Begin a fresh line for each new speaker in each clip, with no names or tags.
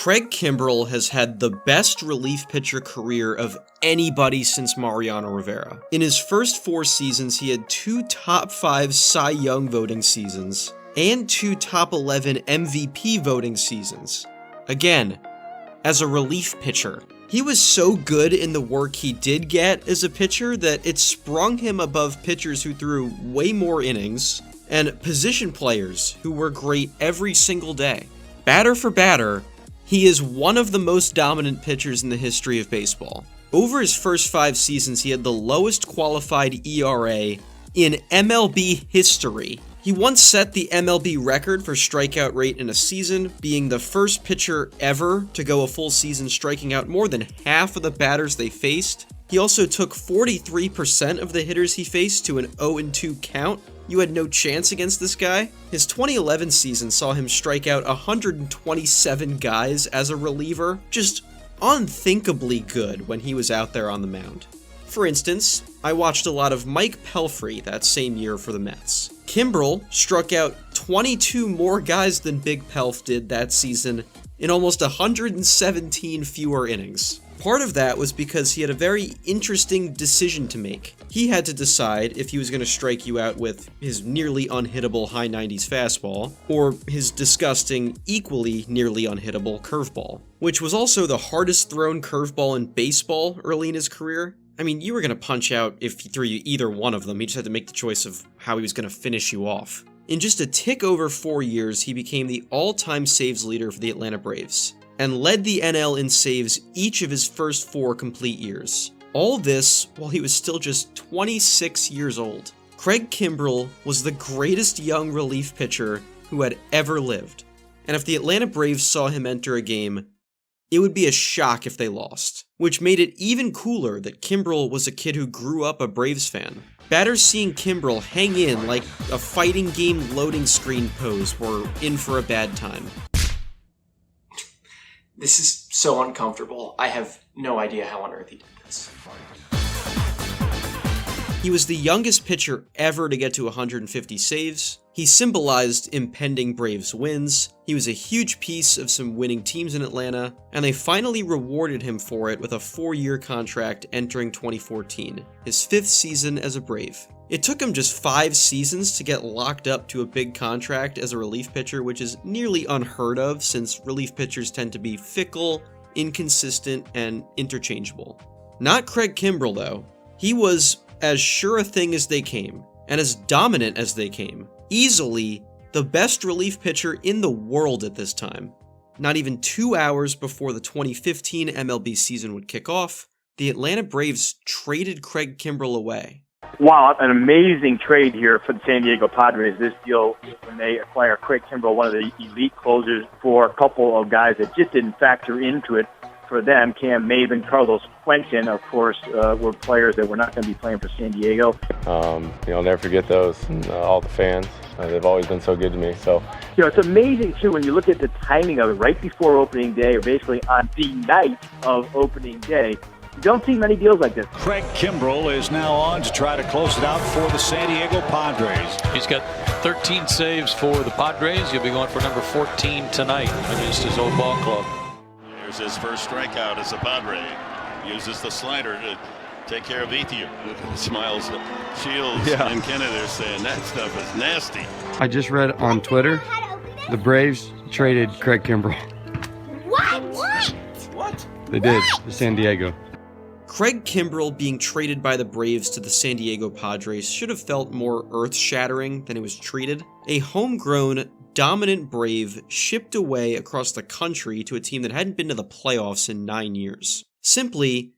Craig Kimbrel has had the best relief pitcher career of anybody since Mariano Rivera. In his first 4 seasons, he had 2 top 5 Cy Young voting seasons and 2 top 11 MVP voting seasons. Again, as a relief pitcher. He was so good in the work he did get as a pitcher that it sprung him above pitchers who threw way more innings and position players who were great every single day. Batter for batter, he is one of the most dominant pitchers in the history of baseball. Over his first 5 seasons, he had the lowest qualified ERA in MLB history. He once set the MLB record for strikeout rate in a season, being the first pitcher ever to go a full season striking out more than half of the batters they faced. He also took 43% of the hitters he faced to an 0-2 count. You had no chance against this guy. His 2011 season saw him strike out 127 guys as a reliever, just unthinkably good when he was out there on the mound. For instance, I watched a lot of Mike Pelfrey that same year for the Mets. Kimbrel struck out 22 more guys than Big Pelf did that season in almost 117 fewer innings. Part of that was because he had a very interesting decision to make. He had to decide if he was going to strike you out with his nearly unhittable high 90s fastball, or his disgusting, equally nearly unhittable curveball, which was also the hardest thrown curveball in baseball early in his career. I mean, you were going to punch out if he threw you either one of them. He just had to make the choice of how he was going to finish you off. In just a tick over 4 years, he became the all-time saves leader for the Atlanta Braves, and led the NL in saves each of his first 4 complete years. All this while he was still just 26 years old. Craig Kimbrel was the greatest young relief pitcher who had ever lived. And if the Atlanta Braves saw him enter a game, it would be a shock if they lost. Which made it even cooler that Kimbrel was a kid who grew up a Braves fan. Batters seeing Kimbrel hang in like a fighting game loading screen pose were in for a bad time.
This is so uncomfortable. I have no idea how on earth he did this.
He was the youngest pitcher ever to get to 150 saves. He symbolized impending Braves wins. He was a huge piece of some winning teams in Atlanta, and they finally rewarded him for it with a 4-year contract entering 2014, his 5th season as a Brave. It took him just 5 seasons to get locked up to a big contract as a relief pitcher, which is nearly unheard of since relief pitchers tend to be fickle, inconsistent, and interchangeable. Not Craig Kimbrel, though. He was as sure a thing as they came, and as dominant as they came. Easily the best relief pitcher in the world at this time. Not even 2 hours before the 2015 MLB season would kick off, the Atlanta Braves traded Craig Kimbrel away.
Wow, an amazing trade here for the San Diego Padres. This deal, when they acquire Craig Kimbrel, one of the elite closers, for a couple of guys that just didn't factor into it for them. Cam Maven, Carlos Quentin, of course, were players that were not going to be playing for San Diego.
I'll never forget those, and all the fans. They've always been so good to me. So,
it's amazing, too, when you look at the timing of it, right before opening day, or basically on the night of opening day. You don't see many deals like this.
Craig Kimbrel is now on to try to close it out for the San Diego Padres.
He's got 13 saves for the Padres. He'll be going for number 14 tonight against his old ball club.
Here's his first strikeout as a Padre. Uses the slider to take care of Ethier. Look at the smiles of Shields and Kennedy. They're saying that stuff is nasty.
I just read on Twitter, the Braves traded Craig Kimbrel.
What?
They did, to San Diego.
Craig Kimbrel being traded by the Braves to the San Diego Padres should have felt more earth-shattering than it was treated. A homegrown, dominant Brave shipped away across the country to a team that hadn't been to the playoffs in 9 years. Simply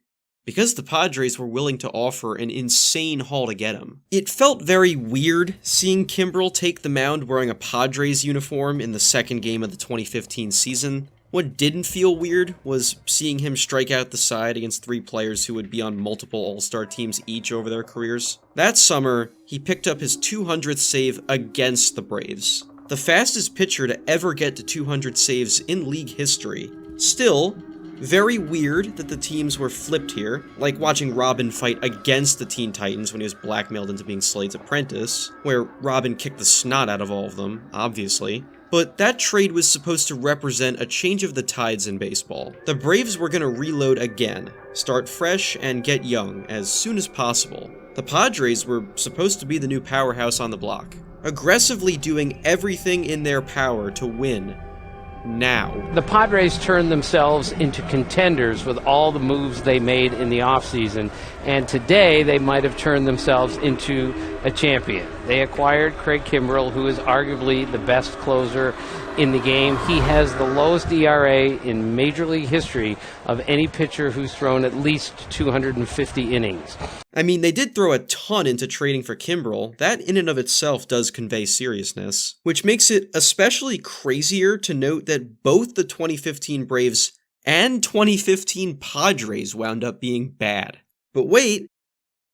because the Padres were willing to offer an insane haul to get him. It felt very weird seeing Kimbrel take the mound wearing a Padres uniform in the second game of the 2015 season. What didn't feel weird was seeing him strike out the side against 3 players who would be on multiple All-Star teams each over their careers. That summer, he picked up his 200th save against the Braves, the fastest pitcher to ever get to 200 saves in league history. Still, very weird that the teams were flipped here, like watching Robin fight against the Teen Titans when he was blackmailed into being Slade's apprentice, where Robin kicked the snot out of all of them, obviously. But that trade was supposed to represent a change of the tides in baseball. The Braves were going to reload again, start fresh, and get young as soon as possible. The Padres were supposed to be the new powerhouse on the block, aggressively doing everything in their power to win now.
The Padres turned themselves into contenders with all the moves they made in the offseason, and today they might have turned themselves into a champion. They acquired Craig Kimbrel, who is arguably the best closer in the game. He has the lowest ERA in Major League history of any pitcher who's thrown at least 250 innings.
I mean, they did throw a ton into trading for Kimbrel. That in and of itself does convey seriousness, which makes it especially crazier to note that both the 2015 Braves and 2015 Padres wound up being bad. But wait,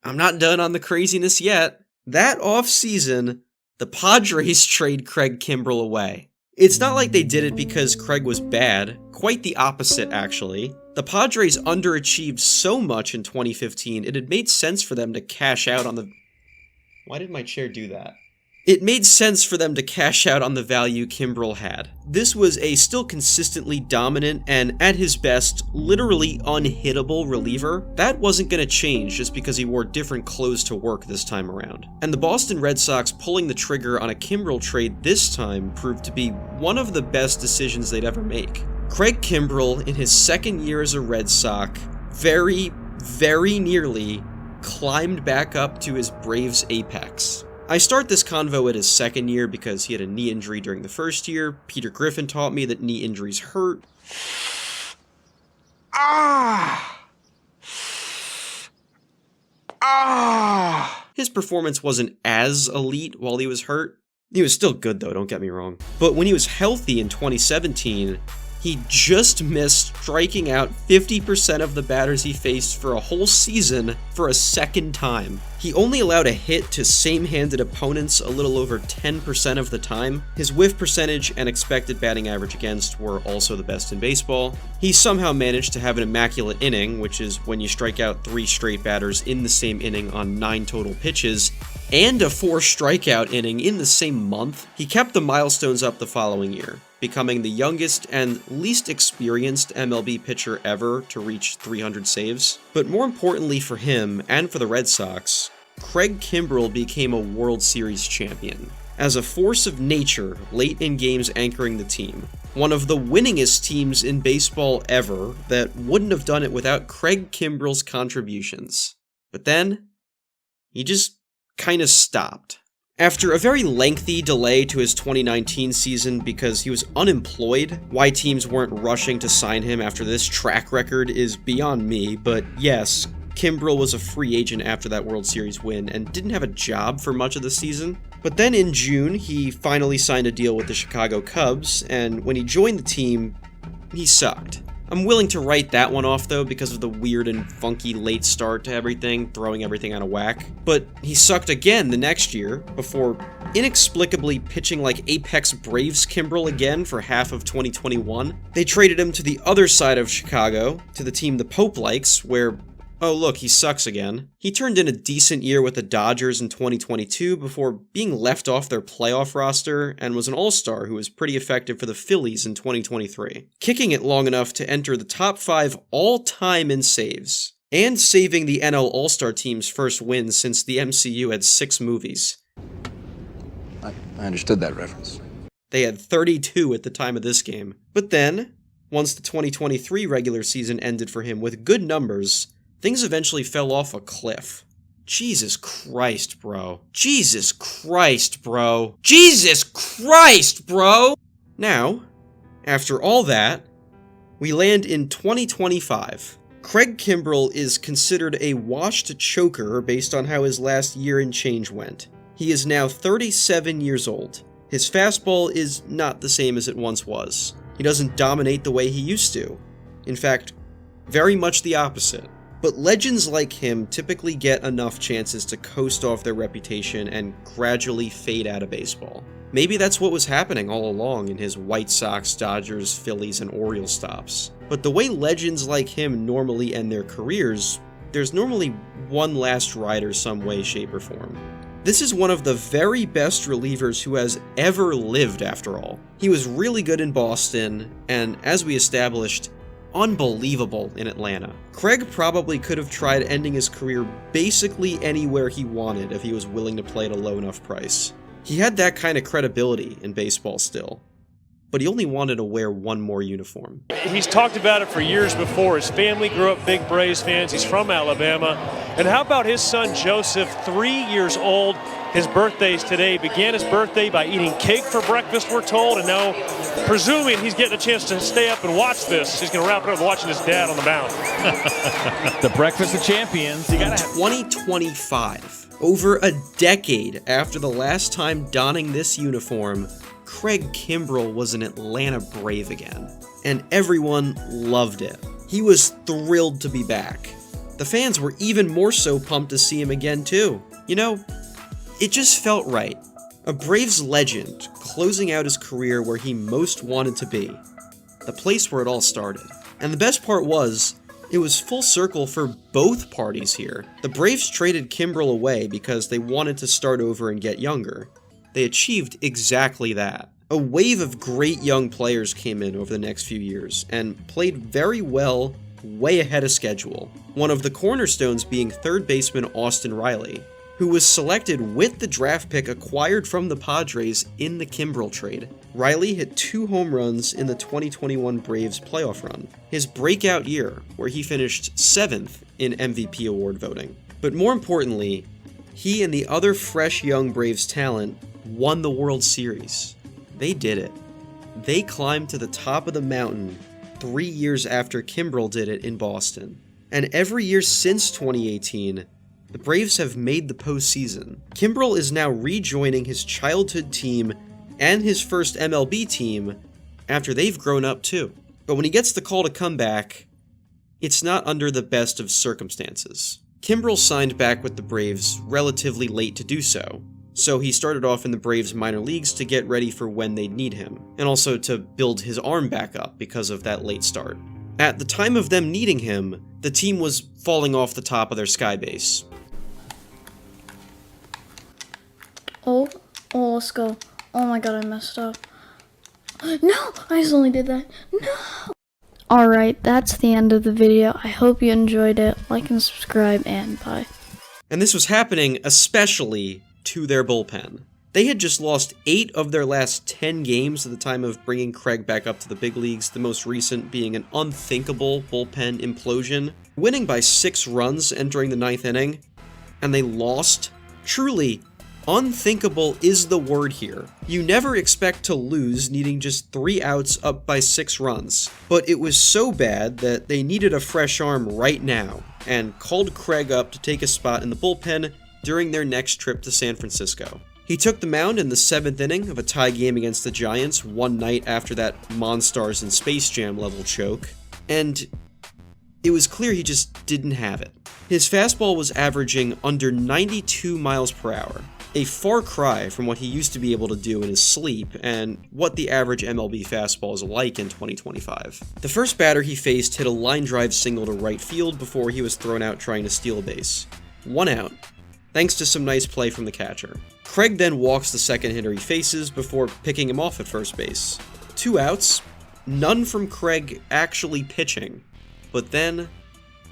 I'm not done on the craziness yet. That offseason, the Padres trade Craig Kimbrel away. It's not like they did it because Craig was bad, quite the opposite actually. The Padres underachieved so much in 2015, it had made sense for them to cash out on the... Why did my chair do that? It made sense for them to cash out on the value Kimbrel had. This was a still consistently dominant and, at his best, literally unhittable reliever. That wasn't going to change just because he wore different clothes to work this time around. And the Boston Red Sox pulling the trigger on a Kimbrel trade this time proved to be one of the best decisions they'd ever make. Craig Kimbrel, in his second year as a Red Sox, very, very nearly climbed back up to his Braves apex. I start this convo at his second year because he had a knee injury during the first year. Peter Griffin taught me that knee injuries hurt. His performance wasn't as elite while he was hurt. He was still good though, don't get me wrong. But when he was healthy in 2017, he just missed striking out 50% of the batters he faced for a whole season for a second time. He only allowed a hit to same-handed opponents a little over 10% of the time. His whiff percentage and expected batting average against were also the best in baseball. He somehow managed to have an immaculate inning, which is when you strike out 3 straight batters in the same inning on 9 total pitches, and a 4 strikeout inning in the same month. He kept the milestones up the following year, becoming the youngest and least experienced MLB pitcher ever to reach 300 saves. But more importantly for him, and for the Red Sox, Craig Kimbrel became a World Series champion. As a force of nature, late in games anchoring the team. One of the winningest teams in baseball ever that wouldn't have done it without Craig Kimbrel's contributions. But then, he just kind of stopped. After a very lengthy delay to his 2019 season because he was unemployed, why teams weren't rushing to sign him after this track record is beyond me, but yes, Kimbrel was a free agent after that World Series win and didn't have a job for much of the season. But then in June, he finally signed a deal with the Chicago Cubs, and when he joined the team, he sucked. I'm willing to write that one off though because of the weird and funky late start to everything, throwing everything out of whack. But he sucked again the next year, before inexplicably pitching like Apex Braves Kimbrel again for half of 2021. They traded him to the other side of Chicago, to the team the Pope likes, where, oh look, he sucks again. He turned in a decent year with the Dodgers in 2022 before being left off their playoff roster and was an all-star who was pretty effective for the Phillies in 2023, kicking it long enough to enter the top 5 all-time in saves, and saving the NL All-Star team's first win since the MCU had 6 movies.
I understood that reference.
They had 32 at the time of this game. But then, once the 2023 regular season ended for him with good numbers, things eventually fell off a cliff. Jesus Christ, bro. Jesus Christ, bro. Jesus Christ, bro! Now, after all that, we land in 2025. Craig Kimbrel is considered a washed choker based on how his last year and change went. He is now 37 years old. His fastball is not the same as it once was. He doesn't dominate the way he used to. In fact, very much the opposite. But legends like him typically get enough chances to coast off their reputation and gradually fade out of baseball. Maybe that's what was happening all along in his White Sox, Dodgers, Phillies, and Orioles stops. But the way legends like him normally end their careers, there's normally one last rider some way, shape, or form. This is one of the very best relievers who has ever lived, after all. He was really good in Boston, and as we established, unbelievable in Atlanta. Craig probably could have tried ending his career basically anywhere he wanted if he was willing to play at a low enough price. He had that kind of credibility in baseball still, but he only wanted to wear one more uniform.
He's talked about it for years before. His family grew up big Braves fans. He's from Alabama. And how about his son Joseph, 3 years old? His birthday's today. Began his birthday by eating cake for breakfast, we're told, and now, presuming he's getting a chance to stay up and watch this, he's going to wrap it up watching his dad on the mound.
The breakfast of champions. You gotta have
2025, over a decade after the last time donning this uniform, Craig Kimbrel was an Atlanta Brave again, and everyone loved it. He was thrilled to be back. The fans were even more so pumped to see him again too. You know, it just felt right. A Braves legend closing out his career where he most wanted to be. The place where it all started. And the best part was, it was full circle for both parties here. The Braves traded Kimbrel away because they wanted to start over and get younger. They achieved exactly that. A wave of great young players came in over the next few years and played very well, way ahead of schedule. One of the cornerstones being third baseman Austin Riley, who was selected with the draft pick acquired from the Padres in the Kimbrel trade. Riley hit 2 home runs in the 2021 Braves playoff run, his breakout year, where he finished 7th in MVP award voting. But more importantly, he and the other fresh young Braves talent won the World Series. They did it. They climbed to the top of the mountain 3 years after Kimbrel did it in Boston. And every year since 2018, the Braves have made the postseason. Kimbrel is now rejoining his childhood team and his first MLB team after they've grown up too. But when he gets the call to come back, it's not under the best of circumstances. Kimbrel signed back with the Braves relatively late to do so, so he started off in the Braves minor leagues to get ready for when they'd need him, and also to build his arm back up because of that late start. At the time of them needing him, the team was falling off the top of their sky base.
Oh, let's go. Oh my god, I messed up. No, I just only did that. No! Alright, that's the end of the video. I hope you enjoyed it. Like and subscribe, and bye.
And this was happening especially to their bullpen. They had just lost 8 of their last 10 games at the time of bringing Craig back up to the big leagues, the most recent being an unthinkable bullpen implosion, winning by 6 runs entering the 9th inning, and they lost. Truly, unthinkable is the word here. You never expect to lose needing just 3 outs up by 6 runs, but it was so bad that they needed a fresh arm right now, and called Craig up to take a spot in the bullpen during their next trip to San Francisco. He took the mound in the 7th inning of a tie game against the Giants one night after that Monstars and Space Jam level choke, and it was clear he just didn't have it. His fastball was averaging under 92 miles per hour, a far cry from what he used to be able to do in his sleep and what the average MLB fastball is like in 2025. The first batter he faced hit a line drive single to right field before he was thrown out trying to steal a base. 1 out, thanks to some nice play from the catcher. Craig then walks the second hitter he faces before picking him off at first base. 2 outs, none from Craig actually pitching. But then,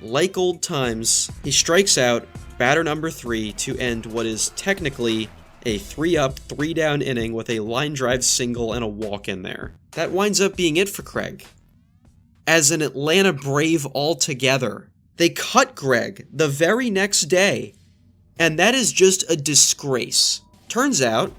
like old times, he strikes out batter number 3 to end what is technically a 3-up, 3-down inning with a line drive single and a walk in there. That winds up being it for Craig. As an Atlanta Brave altogether, they cut Craig the very next day, and that is just a disgrace. Turns out,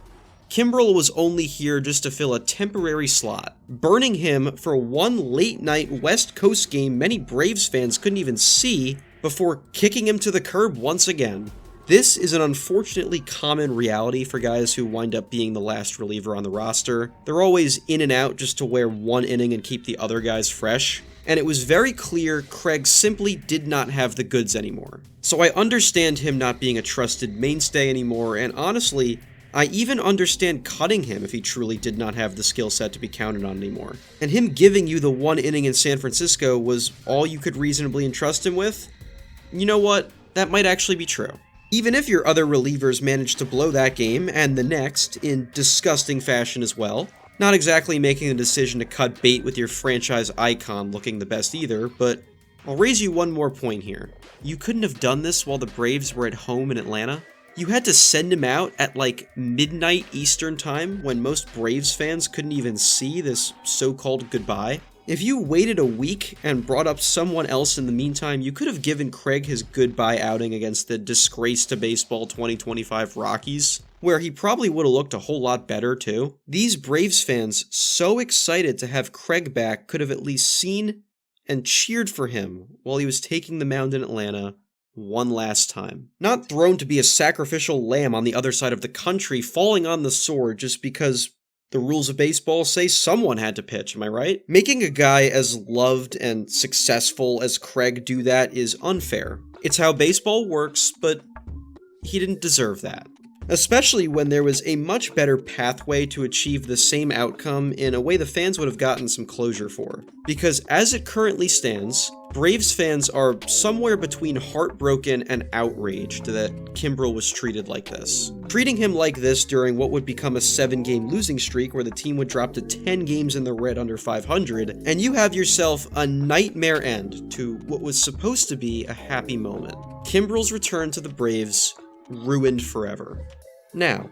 Kimbrel was only here just to fill a temporary slot, burning him for one late-night West Coast game many Braves fans couldn't even see before kicking him to the curb once again. This is an unfortunately common reality for guys who wind up being the last reliever on the roster. They're always in and out just to wear one inning and keep the other guys fresh. And it was very clear Craig simply did not have the goods anymore. So I understand him not being a trusted mainstay anymore, and honestly, I even understand cutting him if he truly did not have the skill set to be counted on anymore. And him giving you the 1 inning in San Francisco was all you could reasonably entrust him with? You know what? That might actually be true. Even if your other relievers managed to blow that game, and the next, in disgusting fashion as well. Not exactly making a decision to cut bait with your franchise icon looking the best either, but I'll raise you one more point here. You couldn't have done this while the Braves were at home in Atlanta? You had to send him out at like midnight Eastern time when most Braves fans couldn't even see this so-called goodbye? If you waited a week and brought up someone else in the meantime, you could have given Craig his goodbye outing against the disgrace to baseball 2025 Rockies, where he probably would have looked a whole lot better too. These Braves fans, so excited to have Craig back, could have at least seen and cheered for him while he was taking the mound in Atlanta one last time. Not thrown to be a sacrificial lamb on the other side of the country, falling on the sword just because the rules of baseball say someone had to pitch, am I right? Making a guy as loved and successful as Craig do that is unfair. It's how baseball works, but he didn't deserve that. Especially when there was a much better pathway to achieve the same outcome in a way the fans would have gotten some closure for. Because as it currently stands, Braves fans are somewhere between heartbroken and outraged that Kimbrel was treated like this. Treating him like this during what would become a 7-game losing streak where the team would drop to 10 games in the red under 500, and you have yourself a nightmare end to what was supposed to be a happy moment. Kimbrel's return to the Braves ruined forever. Now,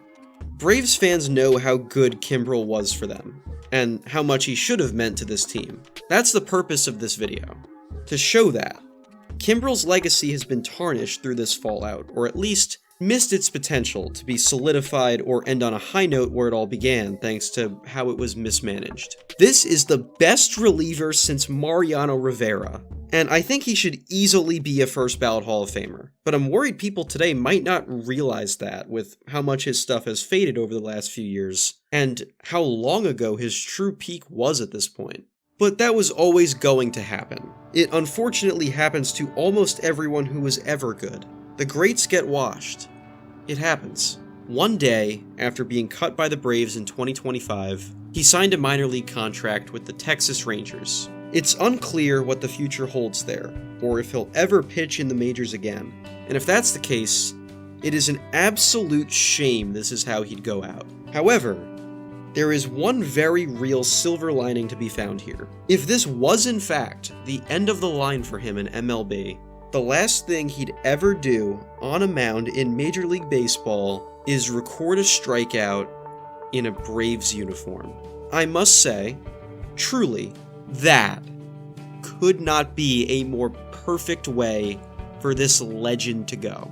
Braves fans know how good Kimbrel was for them, and how much he should have meant to this team. That's the purpose of this video. To show that. Kimbrel's legacy has been tarnished through this fallout, or at least missed its potential to be solidified or end on a high note where it all began, thanks to how it was mismanaged. This is the best reliever since Mariano Rivera, and I think he should easily be a first ballot Hall of Famer. But I'm worried people today might not realize that with how much his stuff has faded over the last few years, and how long ago his true peak was at this point. But that was always going to happen. It unfortunately happens to almost everyone who was ever good. The greats get washed. It happens. One day, after being cut by the Braves in 2025, he signed a minor league contract with the Texas Rangers. It's unclear what the future holds there, or if he'll ever pitch in the majors again. And if that's the case, it is an absolute shame this is how he'd go out. However, there is one very real silver lining to be found here. If this was in fact the end of the line for him in MLB, the last thing he'd ever do on a mound in Major League Baseball is record a strikeout in a Braves uniform. I must say, truly, that could not be a more perfect way for this legend to go.